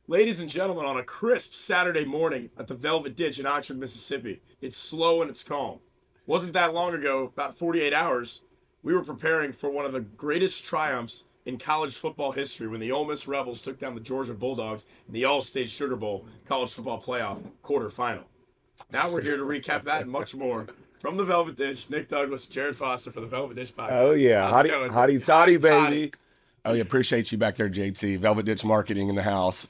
Ladies and gentlemen, on a crisp Saturday morning at the Velvet Ditch in Oxford, Mississippi, it's slow and it's calm. Wasn't that long ago, about 48 hours, we were preparing for one of the greatest triumphs in college football history when the Ole Miss Rebels took down the Georgia Bulldogs in the All-State Sugar Bowl College Football Playoff quarterfinal. Now we're here to recap that and much more from the Velvet Ditch. Nick Douglas, Jared Foster for the Velvet Ditch Oh podcast. yeah, How's it hottie, going? hottie Hotty toddy, toddy. baby. Oh yeah, appreciate you back there, JT. Velvet Ditch Marketing in the house.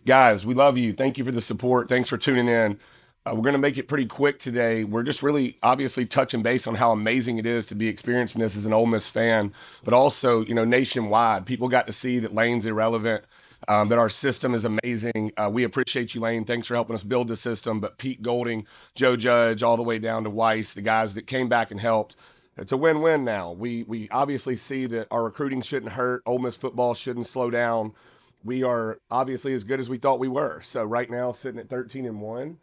Guys, we love you. Thank you for the support. Thanks for tuning in. We're gonna make it pretty quick today. We're just really obviously touching base on how amazing it is to be experiencing this as an Ole Miss fan, but also nationwide. People got to see that Lane's irrelevant. That our system is amazing. We appreciate you, Lane. Thanks for helping us build the system. But Pete Golding, Joe Judge, all the way down to Weiss, the guys that came back and helped. It's a win-win now. We obviously see that our recruiting shouldn't hurt. Ole Miss football shouldn't slow down. We are obviously as good as we thought we were. So right now, sitting at 13-1,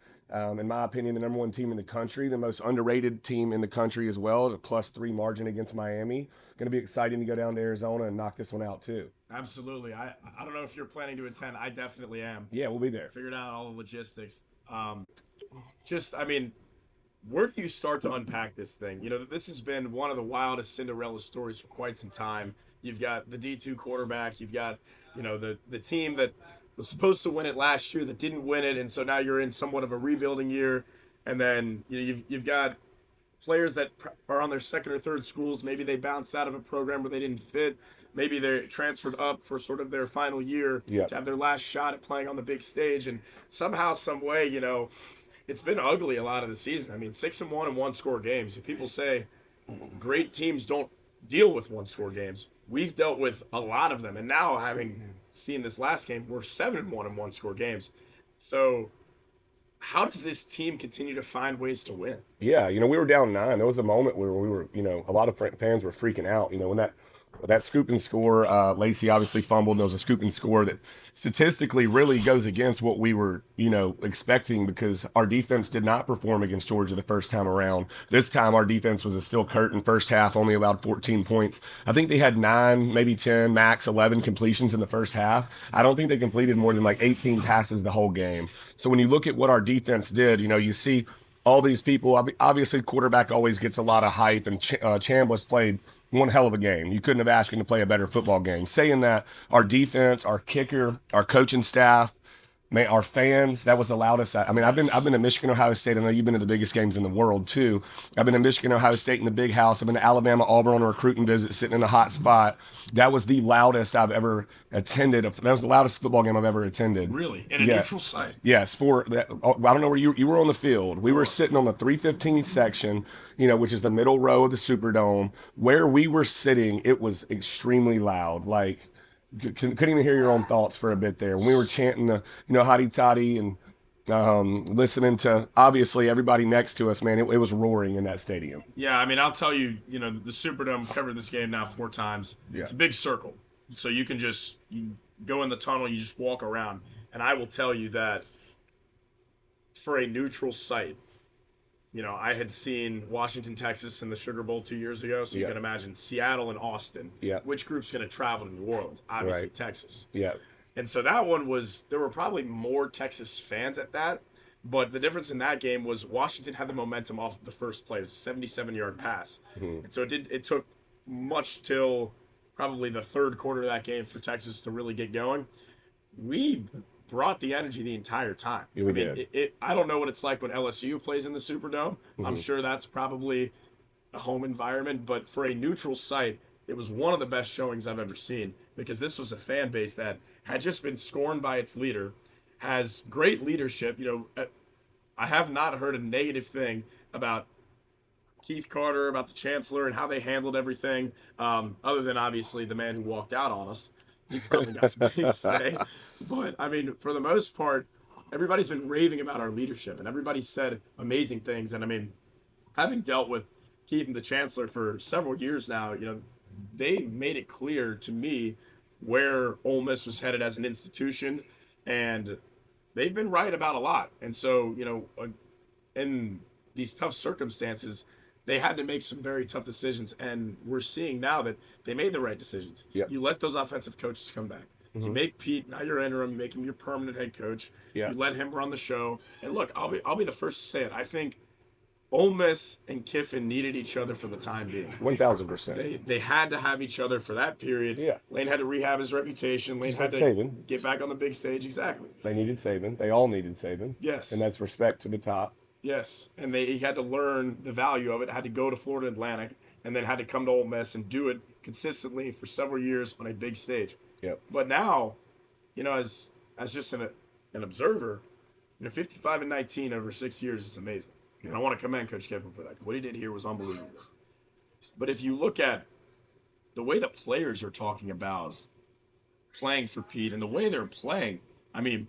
in my opinion, the number one team in the country, the most underrated team in the country as well. A +3 margin against Miami. Going to be exciting to go down to Arizona and knock this one out too. Absolutely. I don't know if you're planning to attend. I definitely am. Yeah, we'll be there. Figured out all the logistics. I mean, where do you start to unpack this thing? This has been one of the wildest Cinderella stories for quite some time. You've got the D2 quarterback. You've got, the team that was supposed to win it last year that didn't win it, and so now you're in somewhat of a rebuilding year. And then you've got players that are on their second or third schools. Maybe they bounced out of a program where they didn't fit. Maybe they're transferred up for sort of their final year Yeah. to have their last shot at playing on the big stage. And somehow, some way, it's been ugly a lot of the season. I mean, 6-1 and one score games. People say great teams don't deal with one score games. We've dealt with a lot of them, and now having seen this last game, we're 7-1 and one score games. So how does this team continue to find ways to win? Yeah, we were down 9. There was a moment where we were, a lot of fans were freaking out. When that scoop and score, Lacey obviously fumbled. And there was a scoop and score that statistically really goes against what we were, expecting because our defense did not perform against Georgia the first time around. This time, our defense was a steel curtain. First half, only allowed 14 points. I think they had 9, maybe 10, max 11 completions in the first half. I don't think they completed more than like 18 passes the whole game. So when you look at what our defense did, you see all these people. Obviously, quarterback always gets a lot of hype, and Chambliss played one hell of a game. You couldn't have asked him to play a better football game. Saying that, our defense, our kicker, our coaching staff, man, our fans, that was the loudest. I mean, I've been to Michigan, Ohio State. I know you've been to the biggest games in the world too. I've been to Michigan, Ohio State in the big house. I've been to Alabama, Auburn on a recruiting visit, sitting in a hot spot. That was the loudest I've ever attended. That was the loudest football game I've ever attended. Really? In a Yeah. neutral site? Yes, for that. I don't know where you were on the field. We were sitting on the 315 section, which is the middle row of the Superdome. Where we were sitting, it was extremely loud. Like couldn't even hear your own thoughts for a bit there. When we were chanting the, hotty toddy and listening to obviously everybody next to us, man, it was roaring in that stadium. Yeah, I mean, I'll tell you, the Superdome covered this game now 4 times. Yeah. It's a big circle. So you go in the tunnel, you just walk around. And I will tell you that for a neutral site, I had seen Washington, Texas in the Sugar Bowl 2 years ago. So you Yeah. can imagine Seattle and Austin. Yeah. Which group's going to travel to New Orleans? Obviously, Right. Texas. Yeah. And so that one there were probably more Texas fans at that. But the difference in that game was Washington had the momentum off of the first play. It was a 77-yard pass. Mhm. And so it took much till probably the third quarter of that game for Texas to really get going. We brought the energy the entire time. Yeah, we I mean, did. I don't know what it's like when LSU plays in the Superdome. I'm Mhm. sure that's probably a home environment, but for a neutral site, it was one of the best showings I've ever seen because this was a fan base that had just been scorned by its leader, has great leadership. I have not heard a negative thing about Keith Carter, about the chancellor, and how they handled everything, other than obviously the man who walked out on us. He's probably got some things to say. But, I mean, for the most part, everybody's been raving about our leadership, and everybody said amazing things. And, I mean, having dealt with Keith and the chancellor for several years now, they made it clear to me where Ole Miss was headed as an institution, and they've been right about a lot. And so, in these tough circumstances, they had to make some very tough decisions. And we're seeing now that they made the right decisions. Yep. You let those offensive coaches come back. You make Pete now your interim, you make him your permanent head coach. Yeah. You let him run the show. And look, I'll be the first to say it. I think Ole Miss and Kiffin needed each other for the time being. 1000%. They had to have each other for that period. Yeah. Lane had to rehab his reputation. Lane Just had like to Saban. get back on the big stage. Exactly. They needed Saban. They all needed Saban. Yes. And that's respect to the top. Yes. And he had to learn the value of it. Had to go to Florida Atlantic and then had to come to Ole Miss and do it consistently for several years on a big stage. Yep. But now, as just an observer, 55-19 over 6 years is amazing. And I want to commend Coach Kiffin for that. What he did here was unbelievable. But if you look at the way the players are talking about playing for Pete and the way they're playing, I mean,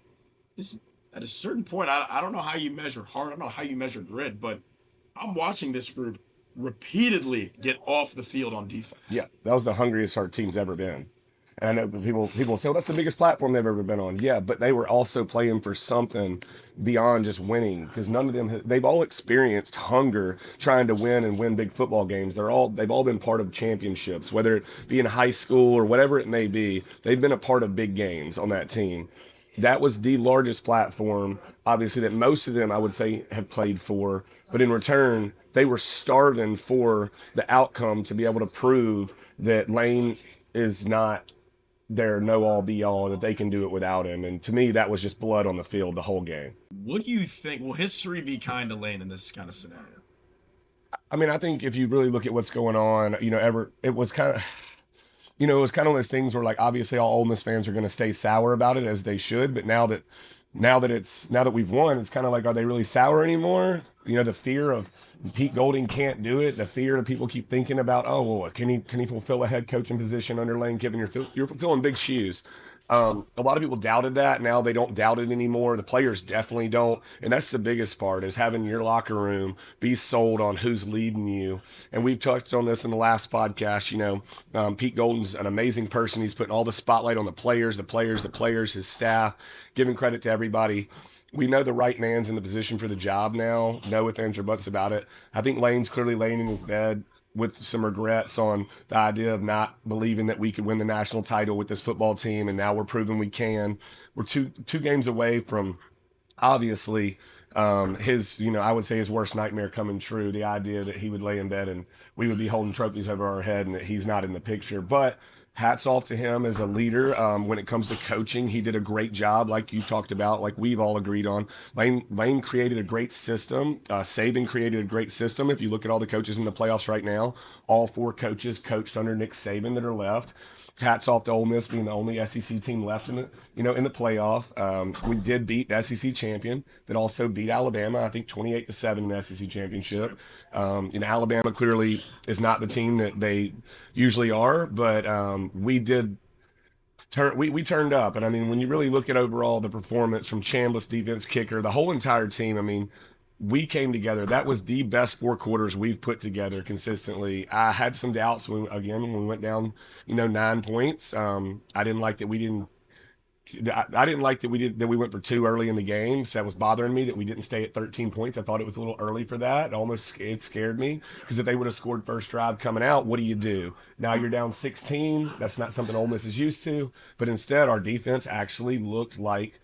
this at a certain point, I don't know how you measure heart, I don't know how you measure grit, but I'm watching this group repeatedly get off the field on defense. Yeah, that was the hungriest our team's ever been. And I know people say, well, that's the biggest platform they've ever been on. Yeah, but they were also playing for something beyond just winning, because none of them, they've all experienced hunger trying to win and win big football games. They've all been part of championships, whether it be in high school or whatever it may be. They've been a part of big games on that team. That was the largest platform, obviously, that most of them, I would say, have played for. But in return, they were starving for the outcome to be able to prove that Lane is not their know all be all, that they can do it without him. And to me, that was just blood on the field the whole game. What do you think? Will history be kind to Lane in this kind of scenario? I mean, I think if you really look at what's going on, it was kind of, it was kind of one of those things where, like, obviously all Ole Miss fans are going to stay sour about it, as they should. But now that we've won, it's kind of like, are they really sour anymore? The fear of Pete Golding can't do it. The fear that people keep thinking about, oh, well, can he fulfill a head coaching position under Lane Kiffin? You're fulfilling big shoes. A lot of people doubted that. Now they don't doubt it anymore. The players definitely don't. And that's the biggest part, is having your locker room be sold on who's leading you. And we've touched on this in the last podcast. Pete Golding's an amazing person. He's putting all the spotlight on the players, his staff, giving credit to everybody. We know the right man's in the position for the job now. No ifs, ands, or buts about it. I think Lane's clearly laying in his bed with some regrets on the idea of not believing that we could win the national title with this football team, and now we're proving we can. We're two games away from, obviously, his, I would say his worst nightmare coming true, the idea that he would lay in bed and we would be holding trophies over our head and that he's not in the picture. But hats off to him as a leader. When it comes to coaching, he did a great job, like you talked about, like we've all agreed on. Lane created a great system. Saban created a great system. If you look at all the coaches in the playoffs right now, all 4 coaches coached under Nick Saban that are left. Hats off to Ole Miss being the only SEC team left in the playoff. We did beat the SEC champion, that also beat Alabama, I think 28-7 in the SEC championship. Alabama clearly is not the team that they usually are, but we turned up. And I mean, when you really look at overall the performance from Chambliss, defense, kicker, the whole entire team, I mean, we came together. That was the best 4 quarters we've put together consistently. I had some doubts when we went down, 9 points. I didn't like that we we went for 2 early in the game. So that was bothering me that we didn't stay at 13 points. I thought it was a little early for that. It scared me, because if they would have scored first drive coming out, what do? Now you're down 16. That's not something Ole Miss is used to. But instead, our defense actually looked like,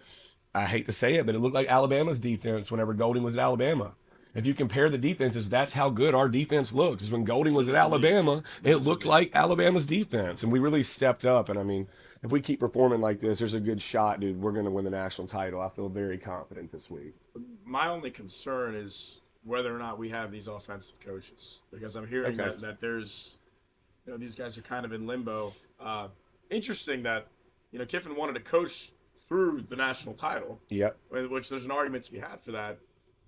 I hate to say it, but it looked like Alabama's defense whenever Golding was at Alabama. If you compare the defenses, that's how good our defense looked. Is when Golding was at Alabama, it looked like Alabama's defense. And we really stepped up. And I mean, if we keep performing like this, there's a good shot, dude, we're going to win the national title. I feel very confident this week. My only concern is whether or not we have these offensive coaches, because I'm hearing that there's, these guys are kind of in limbo. Interesting that, Kiffin wanted to coach through the national title. Yep. Which there's an argument to be had for that.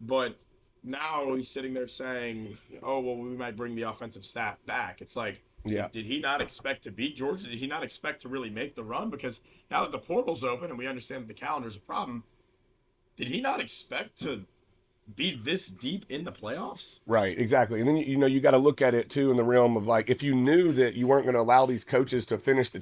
But now he's sitting there saying, oh, well, we might bring the offensive staff back. It's like, did he not expect to beat Georgia? Did he not expect to really make the run? Because now that the portal's open and we understand that the calendar's a problem, did he not expect to be this deep in the playoffs? Right, exactly. And then, you got to look at it, too, in the realm of, like, if you knew that you weren't going to allow these coaches to finish the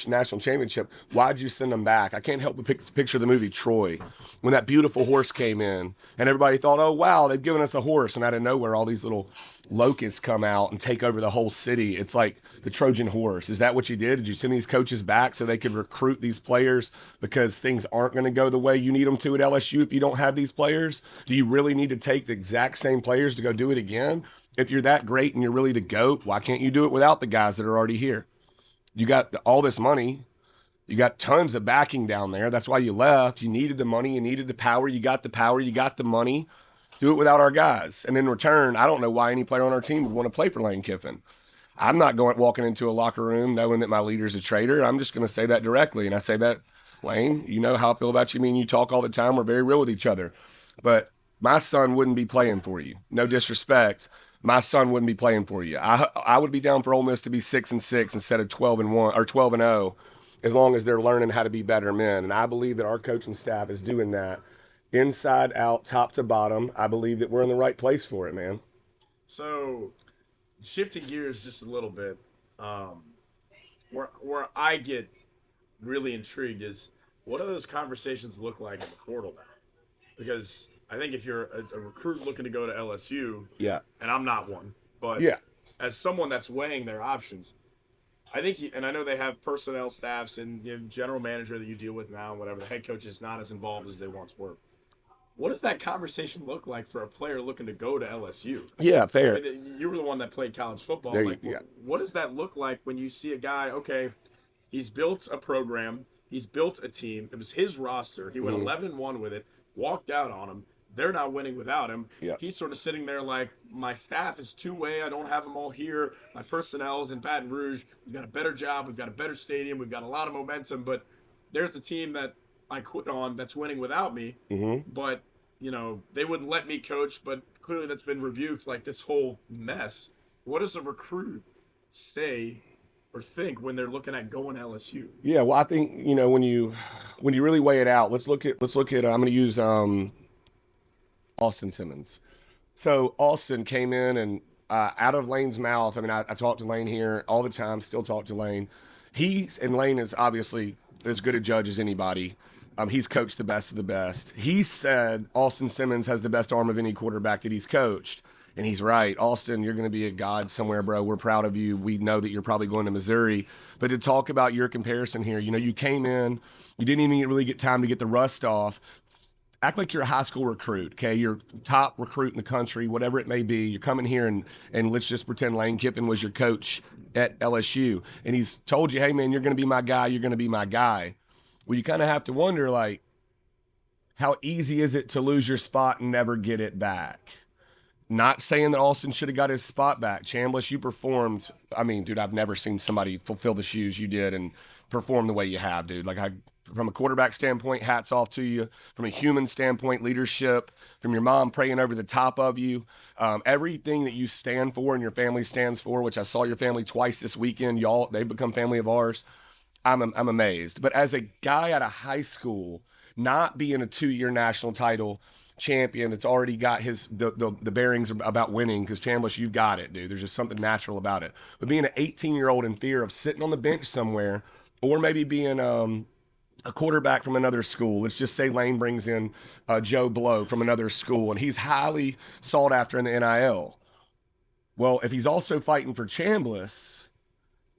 national championship, why'd you send them back? I can't help but picture the movie Troy, when that beautiful horse came in, and everybody thought, oh, wow, they've given us a horse, and out of nowhere, all these little locusts come out and take over the whole city. It's like the Trojan horse. Is that what you did? Did you send these coaches back so they could recruit these players because things aren't going to go the way you need them to at LSU if you don't have these players? Do you really need to take the exact same players to go do it again? If you're that great and you're really the GOAT, why can't you do it without the guys that are already here? You got all this money. You got tons of backing down there. That's why you left. You needed the money. You needed the power. You got the power. You got the money. Do it without our guys. And in return, I don't know why any player on our team would want to play for Lane Kiffin. I'm not going walking into a locker room knowing that my leader's a traitor. I'm just going to say that directly. And I say that, Lane, you know how I feel about you. Me and you talk all the time. We're very real with each other. But my son wouldn't be playing for you. No disrespect. My son wouldn't be playing for you. I would be down for Ole Miss to be 6-6 instead of 12-1 or 12-0, as long as they're learning how to be better men. And I believe that our coaching staff is doing that inside out, top to bottom. I believe that we're in the right place for it, man. So, shifting gears just a little bit, where I get really intrigued is what do those conversations look like in the portal now? Because I think if you're a recruit looking to go to LSU, Yeah. and I'm not one, but Yeah. as someone that's weighing their options, I think, and I know they have personnel staffs and general manager that you deal with now, and whatever. The head coach is not as involved as they once were. What does that conversation look like for a player looking to go to LSU? Yeah, I fair. mean, you were the one that played college football. There you Like, yeah. what does that look like when you see a guy? Okay, he's built a program, he's built a team. It was his roster. He went 11-1 with it, walked out on him. They're not winning without him. Yeah. He's sort of sitting there like, my staff is two-way. I don't have them all here. My personnel is in Baton Rouge. We've got a better job. We've got a better stadium. We've got a lot of momentum. But there's the team that I quit on that's winning without me. But, they wouldn't let me coach. But clearly that's been rebuked, like this whole mess. What does a recruit say or think when they're looking at going LSU? Yeah, well, I think when you really weigh it out, let's look at. I'm going to use Austin Simmons. So Austin came in and out of Lane's mouth. I mean, I talk to Lane here all the time. Still talk to Lane. Lane is obviously as good a judge as anybody. He's coached the best of the best. He said Austin Simmons has the best arm of any quarterback that he's coached. And he's right. Austin, you're going to be a god somewhere, bro. We're proud of you. We know that you're probably going to Missouri. But to talk about your comparison here, you came in, you didn't even really get time to get the rust off. Act like you're a high school recruit, okay? You're top recruit in the country, whatever it may be. You're coming here and let's just pretend Lane Kiffin was your coach at LSU. And he's told you, hey, man, you're going to be my guy. You're going to be my guy. Well, you kind of have to wonder, like, how easy is it to lose your spot and never get it back? Not saying that Austin should have got his spot back. Chambliss, you performed. I mean, dude, I've never seen somebody fulfill the shoes you did and perform the way you have, dude. From a quarterback standpoint, hats off to you. From a human standpoint, leadership. From your mom praying over the top of you. Everything that you stand for and your family stands for, which I saw your family twice this weekend. They've become family of ours. I'm amazed. But as a guy out of high school, not being a 2-year national title champion that's already got the bearings about winning, because Chambliss, you've got it, dude. There's just something natural about it. But being an 18-year-old in fear of sitting on the bench somewhere, or maybe being a quarterback from another school. Let's just say Lane brings in Joe Blow from another school, and he's highly sought after in the NIL. Well, if he's also fighting for Chambliss,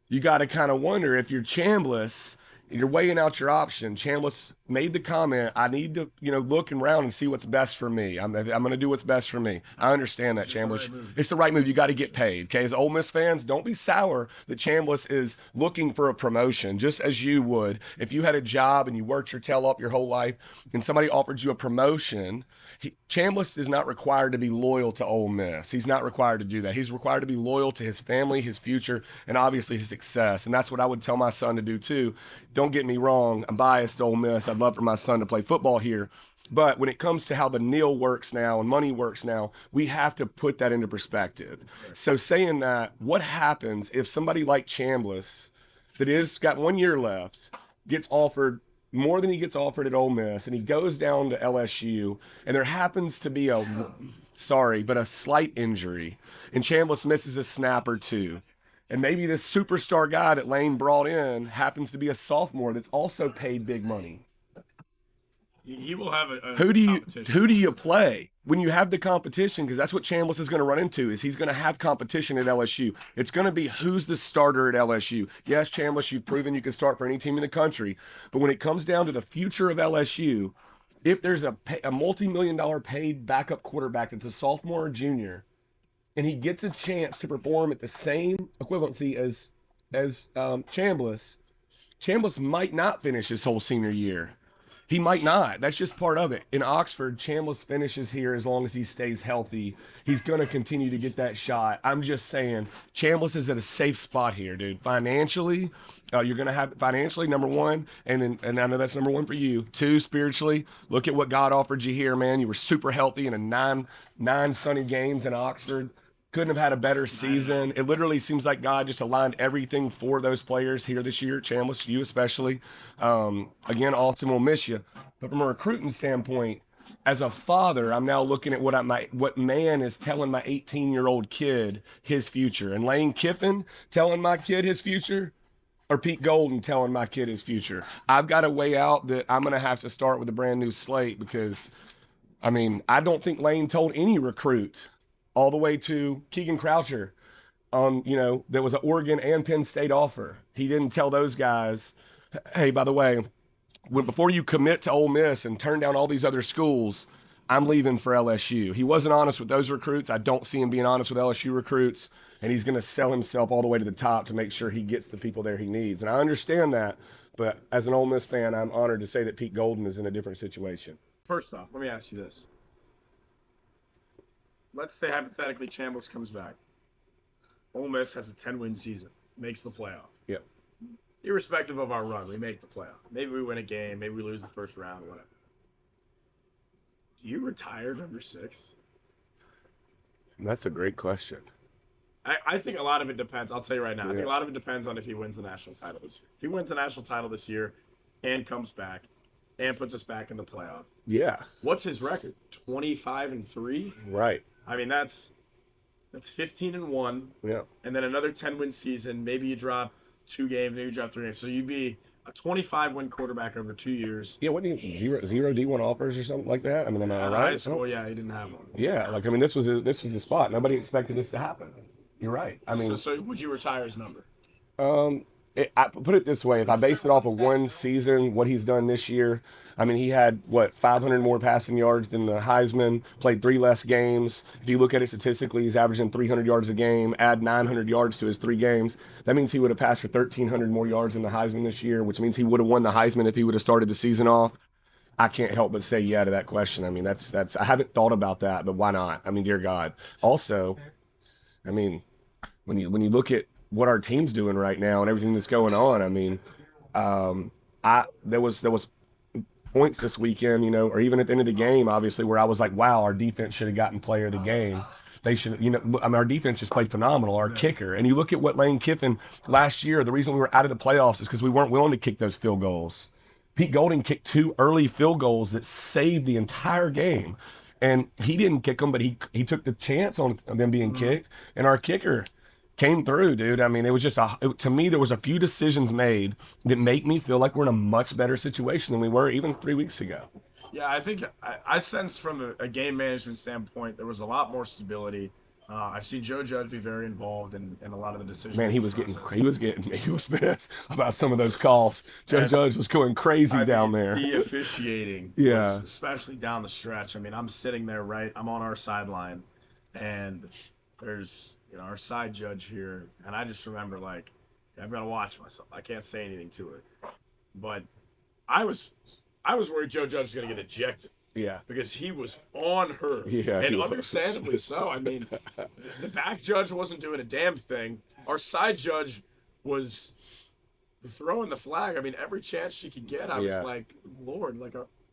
you got to kind of wonder if you're Chambliss, you're weighing out your option. Chambliss made the comment, I need to, look around and see what's best for me. I'm going to do what's best for me. I understand that, Chambliss. It's the right move. You got to get paid. Okay, as Ole Miss fans, don't be sour that Chambliss is looking for a promotion, just as you would if you had a job and you worked your tail up your whole life and somebody offered you a promotion. Chambliss is not required to be loyal to Ole Miss. He's not required to do that. He's required to be loyal to his family, his future, and obviously his success. And that's what I would tell my son to do too. Don't get me wrong. I'm biased to Ole Miss. I'd love for my son to play football here. But when it comes to how the NIL works now and money works now, we have to put that into perspective. So saying that, what happens if somebody like Chambliss, that is got 1 year left, gets offered more than he gets offered at Ole Miss, and he goes down to LSU, and there happens to be a slight injury, and Chambliss misses a snap or two, and maybe this superstar guy that Lane brought in happens to be a sophomore that's also paid big money. He will have a Who do you competition. who do you play when you have the competition? Because that's what Chambliss is going to run into. Is he's going to have competition at LSU? It's going to be who's the starter at LSU. Yes, Chambliss, you've proven you can start for any team in the country, but when it comes down to the future of LSU, if there's a multi-million-dollar paid backup quarterback that's a sophomore or junior, and he gets a chance to perform at the same equivalency as Chambliss, Chambliss might not finish his whole senior year. He might not. That's just part of it. In Oxford, Chambliss finishes here as long as he stays healthy. He's going to continue to get that shot. I'm just saying, Chambliss is at a safe spot here, dude. Financially, you're going to have financially number one, and I know that's number one for you. Two, spiritually, look at what God offered you here, man. You were super healthy in a nine sunny games in Oxford. Couldn't have had a better season. It literally seems like God just aligned everything for those players here this year. Chambliss, you especially. Again, Austin will miss you. But from a recruiting standpoint, as a father, I'm now looking at what man is telling my 18-year-old kid his future. And Lane Kiffin telling my kid his future, or Pete Golden telling my kid his future. I've got to weigh out that I'm going to have to start with a brand new slate because, I mean, I don't think Lane told any recruit all the way to Keegan Croucher there was an Oregon and Penn State offer. He didn't tell those guys, hey, by the way, before you commit to Ole Miss and turn down all these other schools, I'm leaving for LSU. He wasn't honest with those recruits. I don't see him being honest with LSU recruits, and he's going to sell himself all the way to the top to make sure he gets the people there he needs. And I understand that, but as an Ole Miss fan, I'm honored to say that Pete Golden is in a different situation. First off, let me ask you this. Let's say hypothetically Chambliss comes back. Ole Miss has a 10-win season, makes the playoff. Yep. Irrespective of our run, we make the playoff. Maybe we win a game, maybe we lose the first round, whatever. Do you retire number 6? That's a great question. I think a lot of it depends. I'll tell you right now. I think a lot of it depends on if he wins the national title this year. If he wins the national title this year and comes back and puts us back in the playoff. Yeah. What's his record? 25-3? Right. I mean, that's 15-1. Yeah. And then another 10-win season. Maybe you drop 2 games, maybe you drop 3 games. So you'd be a 25-win quarterback over 2 years. Yeah, what do you zero D1 offers or something like that? I mean, am I right? High school, yeah, he didn't have one. Yeah, like I mean, this was the spot. Nobody expected this to happen. You're right. I mean, so would you retire his number? I put it this way: if I based it off of one season, what he's done this year, I mean, he had 500 more passing yards than the Heisman. Played 3 less games. If you look at it statistically, he's averaging 300 yards a game. Add 900 yards to his 3 games. That means he would have passed for 1,300 more yards than the Heisman this year, which means he would have won the Heisman if he would have started the season off. I can't help but say yeah to that question. I mean, that's I haven't thought about that, but why not? I mean, dear God. Also, I mean, when you look at what our team's doing right now and everything that's going on, I mean, there was points this weekend, or even at the end of the game, obviously, where I was like, wow, our defense should have gotten player of the game. They should, I mean, our defense just played phenomenal. Our kicker, and you look at what Lane Kiffin last year, the reason we were out of the playoffs is because we weren't willing to kick those field goals. Pete Golding kicked 2 early field goals that saved the entire game. And he didn't kick them, but he took the chance on them being kicked. And our kicker came through, dude. I mean, it was just to me, there was a few decisions made that make me feel like we're in a much better situation than we were even 3 weeks ago. Yeah, I think I sensed from a game management standpoint, there was a lot more stability. I've seen Joe Judge be very involved in a lot of the decisions. Man, he was pissed about some of those calls. Joe Judge was going crazy down there. The officiating, yeah, especially down the stretch. I mean, I'm sitting there, right? I'm on our sideline, and there's our side judge here, and I just remember I've got to watch myself. I can't say anything to her, but I was worried Joe Judge was going to get ejected. Yeah. Because he was on her. Yeah. And understandably so. I mean, the back judge wasn't doing a damn thing. Our side judge was throwing the flag. I mean, every chance she could get, I was like, Lord,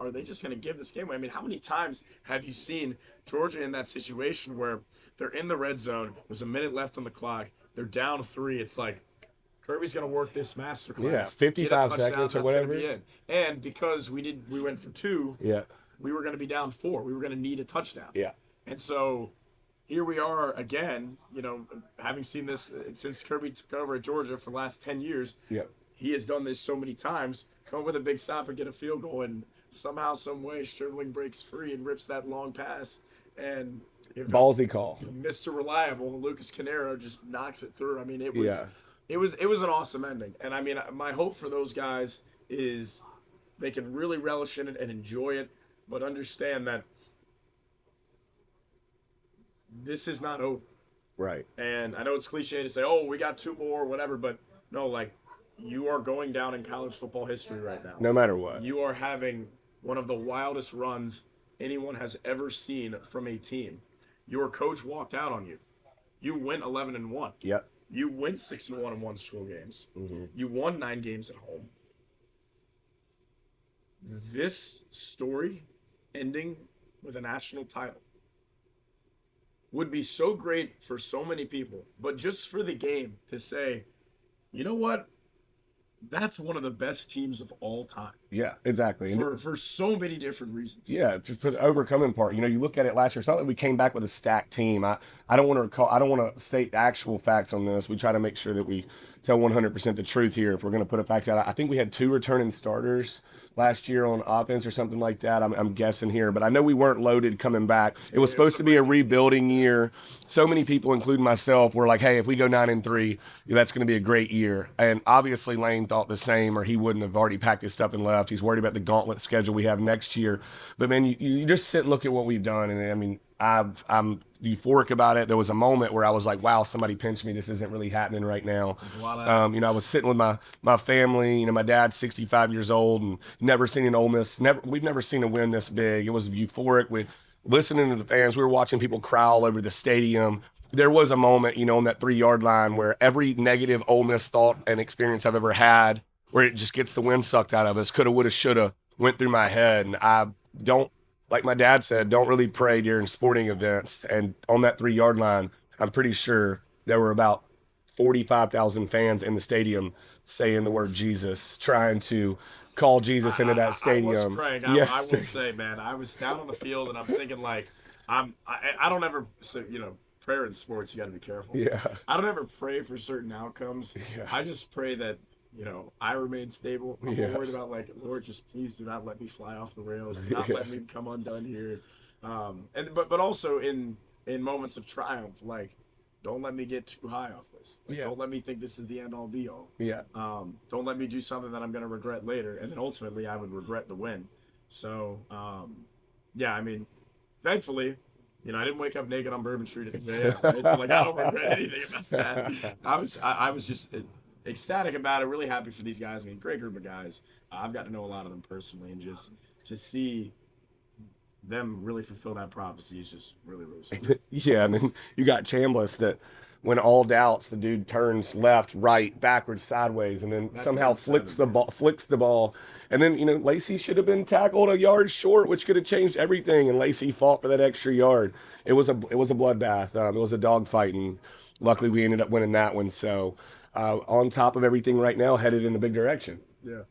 are they just going to give this game away? I mean, how many times have you seen Georgia in that situation where they're in the red zone, there's a minute left on the clock, they're down 3, it's like, Kirby's going to work this masterclass. Yeah, 55 seconds or whatever. And because we went for 2, we were going to be down 4. We were going to need a touchdown. Yeah. And so here we are again, having seen this since Kirby took over at Georgia for the last 10 years. Yeah. He has done this so many times. Come up with a big stop and get a field goal. And somehow, some way, Sterling breaks free and rips that long pass, and Ballsy call. Mr. Reliable Lucas Canero just knocks it through. I mean, Yeah. it was an awesome ending, and I mean, my hope for those guys is they can really relish in it and enjoy it, but understand that this is not over. Right. And I know it's cliche to say, "Oh, we got two more, whatever," but no, like you are going down in college football history right now. No matter what. You are having one of the wildest runs anyone has ever seen from a team. Your coach walked out on you. You went 11-1. Yep. You went 6-1 in one school games. Mm-hmm. You won 9 games at home. This story ending with a national title would be so great for so many people, but just for the game to say, you know what? That's one of the best teams of all time. Yeah, exactly. For so many different reasons. Yeah, just for the overcoming part. You look at it last year. It's not like we came back with a stacked team. I don't want to recall. I don't want to state actual facts on this. We try to make sure that we tell 100% the truth here. If we're going to put a fact out, I think we had 2 returning starters last year on offense or something like that. I'm guessing here, but I know we weren't loaded coming back. It was supposed to be a rebuilding year. So many people, including myself, were like, "Hey, if we go 9-3, that's going to be a great year." And obviously, Lane thought the same, or he wouldn't have already packed his stuff and left. He's worried about the gauntlet schedule we have next year. But man, you just sit and look at what we've done, and I mean, I'm euphoric about it. There was a moment where I was like, "Wow, somebody pinched me. This isn't really happening right now." I was sitting with my family. My dad's 65 years old and never seen an Ole Miss. We've never seen a win this big. It was euphoric. We listening to the fans. We were watching people cry all over the stadium. There was a moment, on that 3-yard line where every negative Ole Miss thought and experience I've ever had, where it just gets the wind sucked out of us, coulda, woulda, shoulda, went through my head. And I don't, like my dad said, don't really pray during sporting events. And on that 3-yard line, I'm pretty sure there were about 45,000 fans in the stadium saying the word Jesus, trying to call Jesus into that stadium. I was praying. Yes. I will say, man, I was down on the field and I'm thinking like, I don't ever, prayer in sports, you got to be careful. Yeah. I don't ever pray for certain outcomes. Yeah. I just pray that, I remain stable. I'm Yeah. worried about like, Lord, just please do not let me fly off the rails. Do not let me come undone here. But also in moments of triumph, like, don't let me get too high off this. Like, Yeah. Don't let me think this is the end all be all. Yeah. Don't let me do something that I'm going to regret later. And then ultimately I would regret the win. So, yeah, I mean, thankfully, I didn't wake up naked on Bourbon Street at 3 a.m. Right? So, like, I don't regret anything about that. I was just ecstatic about it, really happy for these guys. I mean, great group of guys. I've got to know a lot of them personally, and just to see them really fulfill that prophecy is just really, really sweet. Yeah, and then you got Chambliss that when all doubts, the dude turns left, right, backwards, sideways, and then somehow flicks the ball. And then, Lacey should have been tackled a yard short, which could have changed everything. And Lacey fought for that extra yard. It was a bloodbath. It was a dogfight, and luckily we ended up winning that one. So on top of everything right now, headed in a big direction. Yeah.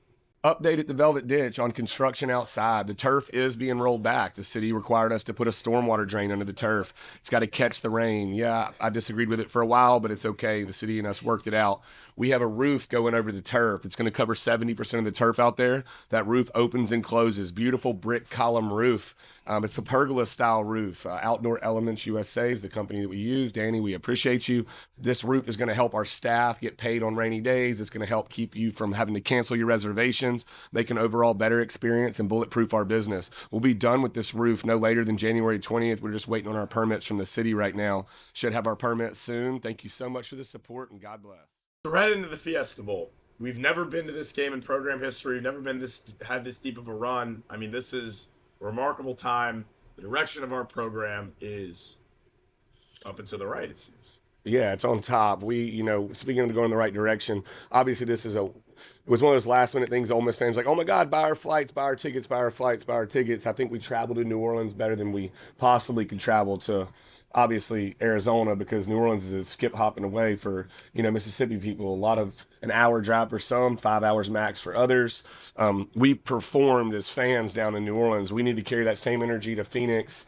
Update at the Velvet Ditch on construction outside. The turf is being rolled back. The city required us to put a stormwater drain under the turf. It's got to catch the rain. Yeah, I disagreed with it for a while, but it's okay. The city and us worked it out. We have a roof going over the turf. It's going to cover 70% of the turf out there. That roof opens and closes. Beautiful brick column roof. It's a pergola style roof. Outdoor Elements USA is the company that we use. Danny, we appreciate you. This roof is going to help our staff get paid on rainy days. It's going to help keep you from having to cancel your reservations, make an overall better experience, and bulletproof our business. We'll be done with this roof no later than January 20th. We're just waiting on our permits from the city right now. Should have our permits soon. Thank you so much for the support, and God bless. So right into the Fiesta Bowl. We've never been to this game in program history. We've never had this deep of a run. I mean, this is a remarkable time. The direction of our program is up and to the right, it seems. Yeah, it's on top. We, speaking of going in the right direction, obviously it was one of those last minute things. Ole Miss fans like, oh my God, buy our flights, buy our tickets, buy our flights, buy our tickets. I think we traveled to New Orleans better than we possibly could travel to obviously Arizona, because New Orleans is a skip hopping away for, Mississippi people. A lot of an hour drive for some, 5 hours max for others. We performed as fans down in New Orleans. We need to carry that same energy to Phoenix.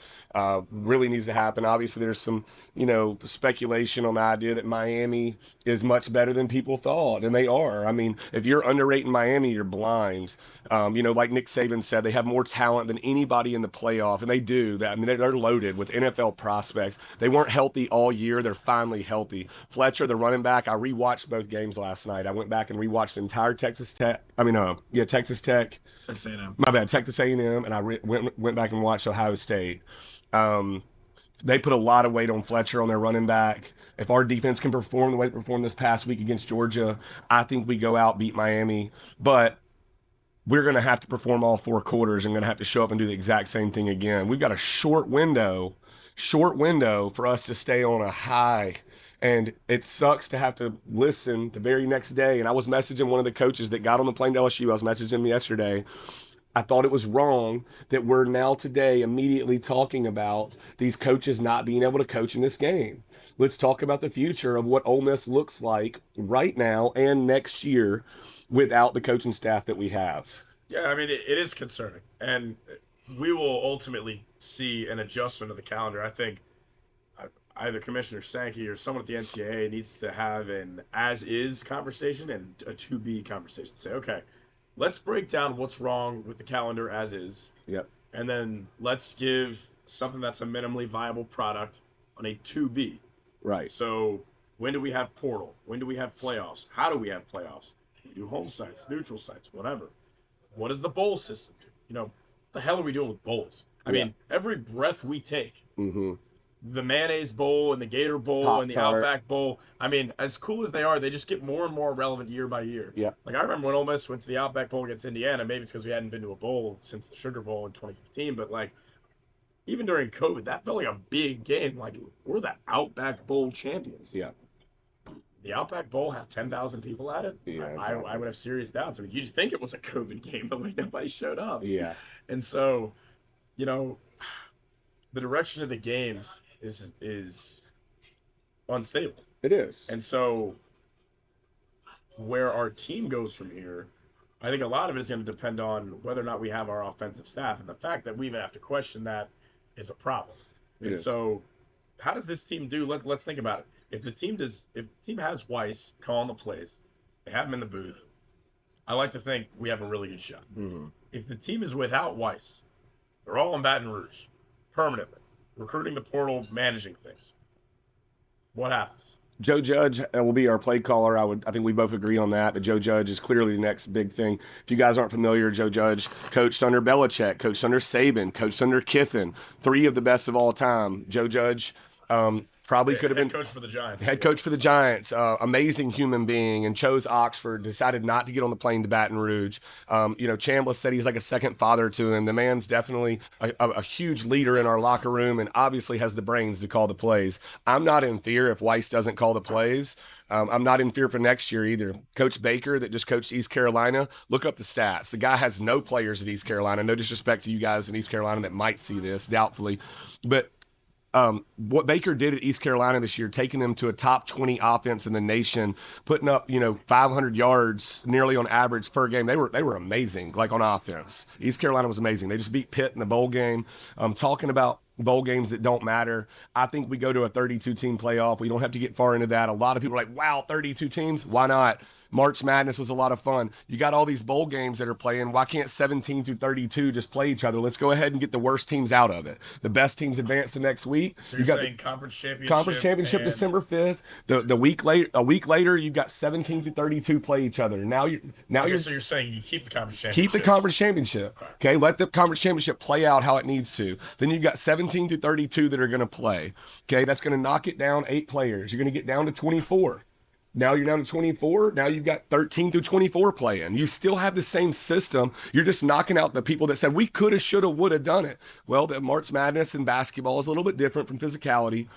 Really needs to happen. Obviously, there's some, speculation on the idea that Miami is much better than people thought, and they are. I mean, if you're underrating Miami, you're blind. Like Nick Saban said, they have more talent than anybody in the playoff, and they do. That I mean, they're loaded with NFL prospects. They weren't healthy all year. They're finally healthy. Fletcher, the running back, I rewatched both games last night. I went back and rewatched the entire Texas Tech. Texas Tech. Texas A&M. My bad, Texas A&M, and I went back and watched Ohio State. Um, they put a lot of weight on Fletcher on their running back. If our defense can perform the way it performed this past week against Georgia, I think we go out, beat Miami. But we're going to have to perform all 4 quarters and going to have to show up and do the exact same thing again. We've got a short window for us to stay on a high. And it sucks to have to listen the very next day. And I was messaging one of the coaches that got on the plane to LSU. I was messaging him yesterday. I thought it was wrong that we're now today immediately talking about these coaches not being able to coach in this game. Let's talk about the future of what Ole Miss looks like right now and next year without the coaching staff that we have. Yeah, I mean, it is concerning. And we will ultimately see an adjustment of the calendar. I think either Commissioner Sankey or someone at the NCAA needs to have an as-is conversation and a to-be conversation. Say, okay, let's break down what's wrong with the calendar as is. Yep. And then let's give something that's a minimally viable product on a to-be. Right. So when do we have portal? When do we have playoffs? How do we have playoffs? We do home sites, neutral sites, whatever. What is the bowl system? What the hell are we doing with bowls? I mean, every breath we take, the Mayonnaise Bowl and the Gator Bowl Pop and the Tart. Outback Bowl, I mean, as cool as they are, they just get more and more relevant year by year. Yeah. Like, I remember when Ole Miss went to the Outback Bowl against Indiana. Maybe it's because we hadn't been to a bowl since the Sugar Bowl in 2015, but, like, even during COVID, that felt like a big game. Like, we're the Outback Bowl champions. Yeah. The Outback Bowl have 10,000 people at it. Yeah, I would have serious doubts. I mean, you'd think it was a COVID game, but like nobody showed up. Yeah. And so, the direction of the game is unstable. It is. And so, where our team goes from here, I think a lot of it is going to depend on whether or not we have our offensive staff, and the fact that we even have to question that is a problem. And so, how does this team do? Let's think about it. If the team has Weiss calling the plays, they have him in the booth, I like to think we have a really good shot. Mm-hmm. If the team is without Weiss, they're all in Baton Rouge permanently, recruiting the portal, managing things. What happens? Joe Judge will be our play caller. I think we both agree on that. But Joe Judge is clearly the next big thing. If you guys aren't familiar, Joe Judge coached under Belichick, coached under Saban, coached under Kiffin, 3 of the best of all time. Joe Judge probably could have been head coach for the Giants. Head coach for the Giants, amazing human being, and chose Oxford, decided not to get on the plane to Baton Rouge. Chambliss said he's like a second father to him. The man's definitely a huge leader in our locker room and obviously has the brains to call the plays. I'm not in fear if Weiss doesn't call the plays. I'm not in fear for next year either. Coach Baker, that just coached East Carolina, look up the stats. The guy has no players at East Carolina. No disrespect to you guys in East Carolina that might see this, doubtfully. But what Baker did at East Carolina this year, taking them to a top 20 offense in the nation, putting up 500 yards nearly on average per game. They were amazing, like on offense. East Carolina was amazing. They just beat Pitt in the bowl game. Talking about bowl games that don't matter, I think we go to a 32 team playoff. We don't have to get far into that. A lot of people are like, wow, 32 teams, why not? March Madness was a lot of fun. You got all these bowl games that are playing. Why can't 17 through 32 just play each other? Let's go ahead and get the worst teams out of it. The best teams advance the next week. So you're saying conference championship? Conference championship December 5th. A week later, you've got 17 through 32 play each other. So you're saying you keep the conference championship? Keep the conference championship. Okay, let the conference championship play out how it needs to. Then you've got 17 through 32 that are going to play. Okay, that's going to knock it down 8 players. You're going to get down to 24. Now you're down to 24. Now you've got 13 through 24 playing. You still have the same system. You're just knocking out the people that said we could have, should have, would have done it. Well, the March Madness in basketball is a little bit different from physicality.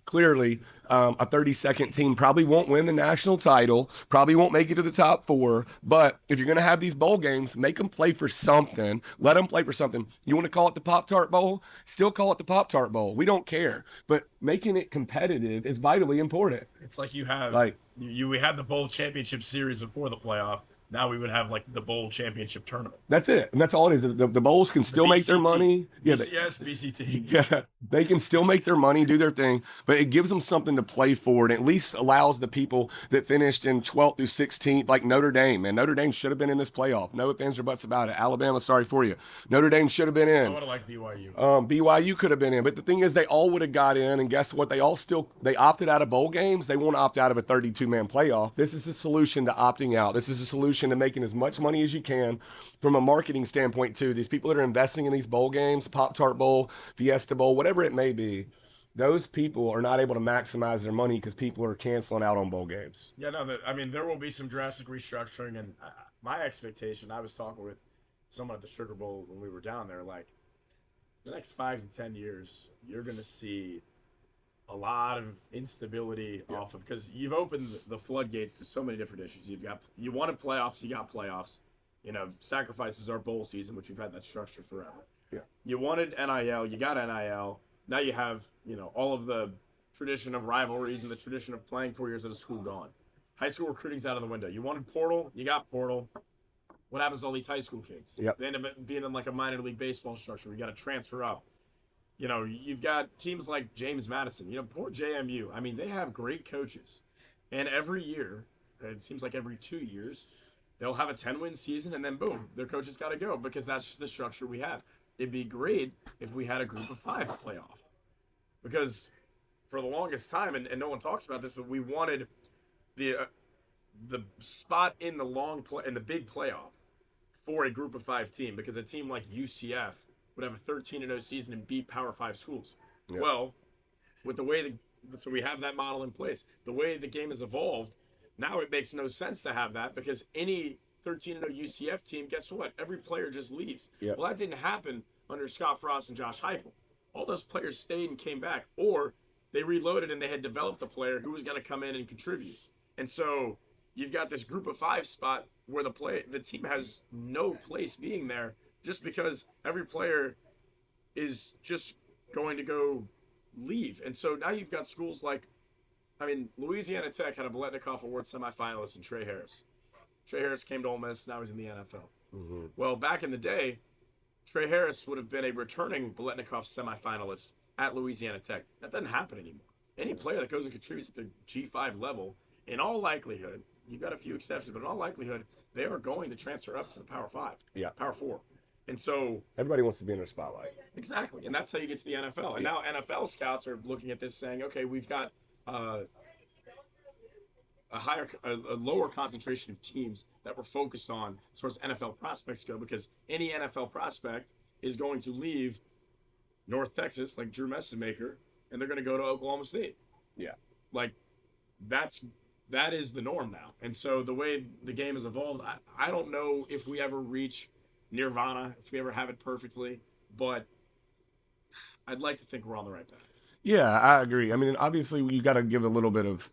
clearly a 32nd team probably won't win the national title, probably won't make it to the top four. But if you're going to have these bowl games, make them play for something. Let them play for something. You want to call it the Pop Tart Bowl? Still call it the Pop Tart Bowl. We don't care. But making it competitive is vitally important. It's like you have Like, we had the bowl championship series before the playoff. Now we would have like the bowl championship tournament. that's it. And that's all it is. The bowls can still make their money. Yeah, BCS, BCT. yeah, they can still make their money, do their thing, but it gives them something to play for, and at least allows the people that finished in 12th through 16th, like Notre Dame. Man, Notre Dame should have been in this playoff. No ifs, ands, or buts about it. Alabama, sorry for you. Notre Dame should have been I in. would have liked BYU. BYU could have been in, but the thing is, they all would have got in, and guess what? They opted out of bowl games. They won't opt out of a 32-man playoff. This is the solution to opting out. This is a solution to making as much money as you can from a marketing standpoint too. These people that are investing in these bowl games, Pop Tart Bowl, Fiesta Bowl, whatever it may be, those people are not able to maximize their money because people are canceling out on bowl games. Yeah, no, I mean there will be some drastic restructuring, and my expectation. I was talking with someone at the Sugar Bowl when we were down there. Like the next 5 to 10 years, you're going to see a lot of instability off of, because you've opened the floodgates to so many different issues. You wanted playoffs, you got playoffs. Sacrifices our bowl season, which we've had that structure forever. Yeah. You wanted NIL, you got NIL. Now you have all of the tradition of rivalries and the tradition of playing 4 years at a school gone. High school recruiting's out of the window. You wanted portal, you got portal. What happens to all these high school kids? Yep. They end up being in like a minor league baseball structure. We got to transfer up. You've got teams like James Madison. Poor JMU. I mean, they have great coaches. And every year, it seems like every 2 years, they'll have a 10-win season, and then boom, their coaches got to go because that's the structure we have. It'd be great if we had a group of 5 playoff. Because for the longest time, and no one talks about this, but we wanted the spot in the big playoff for a group of 5 team, because a team like UCF would have a 13-0 season and beat Power 5 schools. Yep. Well, with the way so we have that model in place. The way the game has evolved, now it makes no sense to have that, because any 13-0 UCF team, guess what? Every player just leaves. Yep. Well, that didn't happen under Scott Frost and Josh Heupel. All those players stayed and came back, or they reloaded and they had developed a player who was going to come in and contribute. And so you've got this group of 5 spot where the team has no place being there, just because every player is just going to go leave. And so now you've got schools like, Louisiana Tech had a Biletnikoff Award semifinalist in Trey Harris. Trey Harris came to Ole Miss, now he's in the NFL. Mm-hmm. Well, back in the day, Trey Harris would have been a returning Biletnikoff semifinalist at Louisiana Tech. That doesn't happen anymore. Any player that goes and contributes at the G5 level, in all likelihood, you've got a few exceptions, but in all likelihood, they are going to transfer up to the Power 5, Power 4. And so everybody wants to be in their spotlight. Exactly. And that's how you get to the NFL. And now NFL scouts are looking at this saying, okay, we've got a lower concentration of teams that we're focused on as far as NFL prospects go, because any NFL prospect is going to leave North Texas, like Drew Messemaker, and they're going to go to Oklahoma State. Yeah. Like that is the norm now. And so the way the game has evolved, I don't know if we ever reach nirvana, if we ever have it perfectly, but I'd like to think we're on the right path. Yeah, I agree. I mean, obviously, you got to give a little bit of,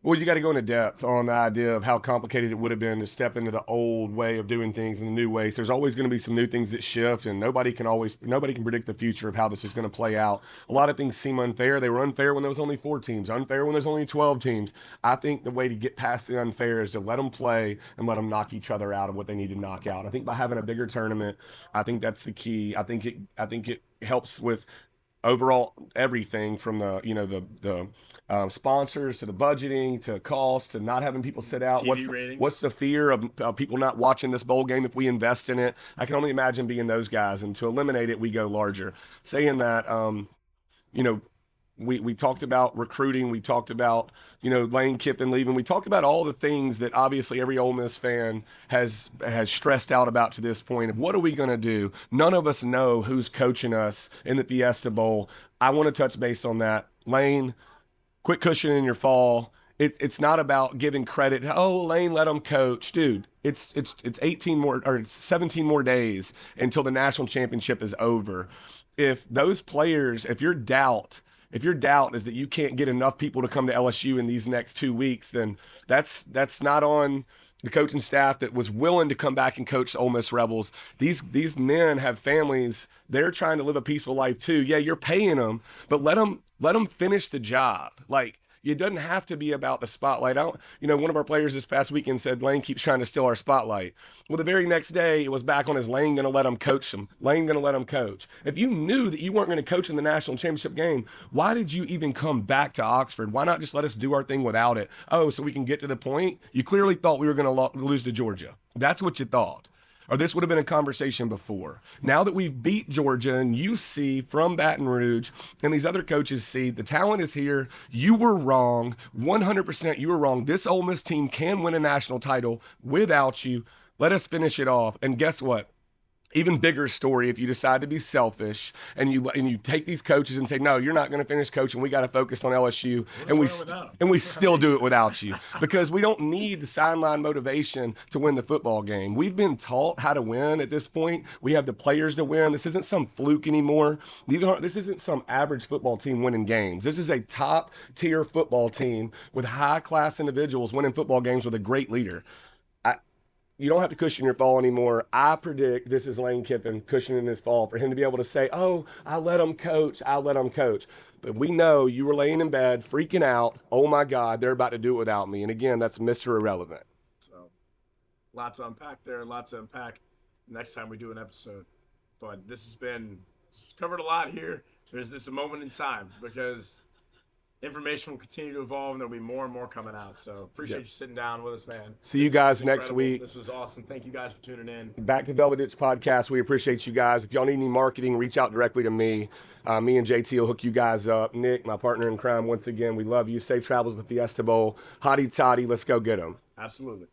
you got to go into depth on the idea of how complicated it would have been to step into the old way of doing things and the new ways. There's always going to be some new things that shift, and nobody can predict the future of how this is going to play out. A lot of things seem unfair. They were unfair when there was only 4 teams, unfair when there's only 12 teams. I think the way to get past the unfair is to let them play and let them knock each other out of what they need to knock out. I think by having a bigger tournament, I think that's the key. I think it helps with overall everything from the sponsors to the budgeting to cost to not having people sit out. What's the fear of people not watching this bowl game if we invest in it? I can only imagine being those guys, and to eliminate it, we go larger. Saying that, we talked about recruiting. We talked about, Lane Kiffin leaving. We talked about all the things that obviously every Ole Miss fan has stressed out about to this point of what are we going to do? None of us know who's coaching us in the Fiesta Bowl. I want to touch base on that. Lane, quit cushioning your fall. It's not about giving credit. Oh, Lane, let him coach. Dude, it's 18 more or 17 more days until the national championship is over. If those players, if your doubt if your doubt is that you can't get enough people to come to LSU in these next 2 weeks, then that's not on the coaching staff that was willing to come back and coach the Ole Miss Rebels. These men have families. They're trying to live a peaceful life too. Yeah, you're paying them, but let them finish the job. Like, it doesn't have to be about the spotlight. One of our players this past weekend said Lane keeps trying to steal our spotlight. Well, the very next day, it was back on his Lane going to let him coach him. Lane going to let him coach. If you knew that you weren't going to coach in the national championship game, why did you even come back to Oxford? Why not just let us do our thing without it? Oh, so we can get to the point? You clearly thought we were going to lose to Georgia. That's what you thought. Or this would have been a conversation before. Now that we've beat Georgia and you see from Baton Rouge and these other coaches see the talent is here, you were wrong. 100% you were wrong. This Ole Miss team can win a national title without you. Let us finish it off. And guess what? Even bigger story, if you decide to be selfish and you take these coaches and say, no, you're not going to finish coaching, we got to focus on LSU, and we still do it without you, because we don't need the sideline motivation to win the football game. We've been taught how to win at this point. We have the players to win. This isn't some fluke anymore. This isn't some average football team winning games. This is a top tier football team with high class individuals winning football games with a great leader. You don't have to cushion your fall anymore. I predict this is Lane Kiffin cushioning his fall for him to be able to say, oh, I let him coach. But we know you were laying in bed freaking out. Oh, my God, they're about to do it without me. And again, that's Mr. Irrelevant. So lots to unpack there, lots to unpack next time we do an episode. But this has been covered a lot here. There's this a moment in time because information will continue to evolve and there'll be more and more coming out. So appreciate you sitting down with us, man. See you guys next week. This was awesome. Thank you guys for tuning in. Back to Velvet Ditch Podcast. We appreciate you guys. If y'all need any marketing, reach out directly to me. Me and JT will hook you guys up. Nick, my partner in crime, once again, we love you. Safe travels with Fiesta Bowl. Hotty toddy, let's go get them. Absolutely.